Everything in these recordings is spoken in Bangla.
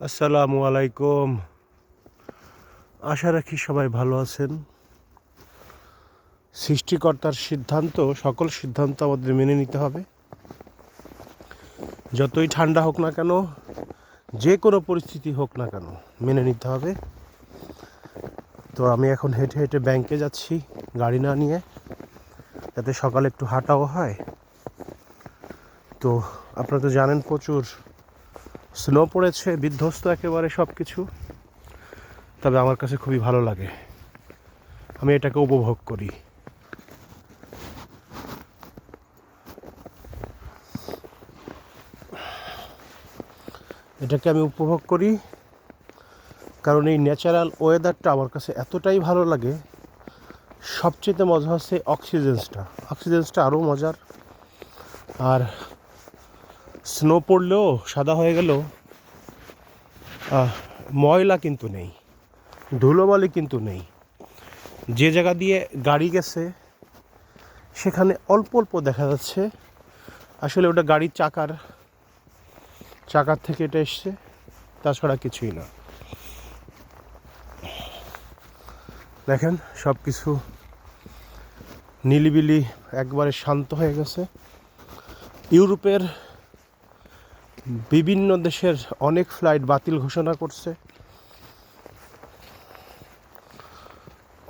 আসসালামু আলাইকুম। আশা রাখি সবাই ভালো আছেন। সৃষ্টিকর্তার সিদ্ধান্ত, সকল সিদ্ধান্ত আমাদের মেনে নিতে হবে। যতই ঠান্ডা হোক না কেন, যে কোনো পরিস্থিতি হোক না কেন, মেনে নিতে হবে। তো আমি এখন হেঁটে হেঁটে ব্যাংকে যাচ্ছি, গাড়ি না নিয়ে, যাতে সকালে একটু হাঁটাও হয়। তো আপনারা তো জানেন প্রচুর স্নো পড়েছে, বিধ্বস্ত একেবারে সব কিছু। তবে আমার কাছে খুবই ভালো লাগে, আমি এটাকে উপভোগ করি। এটাকে আমি উপভোগ করি কারণ এই ন্যাচারাল ওয়েদারটা আমার কাছে এতটাই ভালো লাগে। সবচেয়ে মজা হচ্ছে অক্সিজেন্সটা আরও মজার। আর স্নো পড়লেও সাদা হয়ে গেলেও ময়লা কিন্তু নেই, ধুলোবালি কিন্তু নেই। যে জায়গা দিয়ে গাড়ি গেছে সেখানে অল্প অল্প দেখা যাচ্ছে, আসলে ওটা গাড়ির চাকার থেকে এটা এসছে, তাছাড়া কিছুই না। দেখেন সব কিছু নিলিবিলি একবারে শান্ত হয়ে গেছে। ইউরোপের বিভিন্ন দেশের অনেক ফ্লাইট বাতিল ঘোষণা করছে,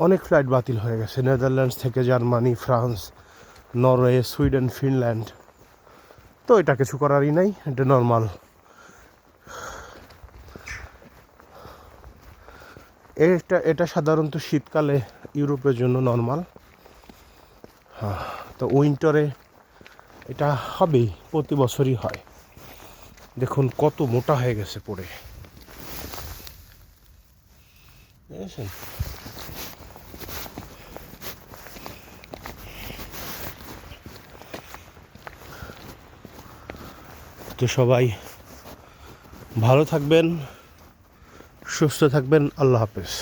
অনেক ফ্লাইট বাতিল হয়ে গেছে। নেদারল্যান্ডস থেকে Germany, France, Norway, Sweden, Finland. তো এটা কিছু করারই নাই, এটা নর্মাল। এটা সাধারণত শীতকালে ইউরোপের জন্য নর্মাল। তো উইন্টারে এটা হবেই, প্রতি বছরই হয়। দেখুন কত মোটা হয়ে গেছে পড়ে, বুঝেছেন? তো সবাই ভালো থাকবেন, সুস্থ থাকবেন। আল্লাহ হাফেজ।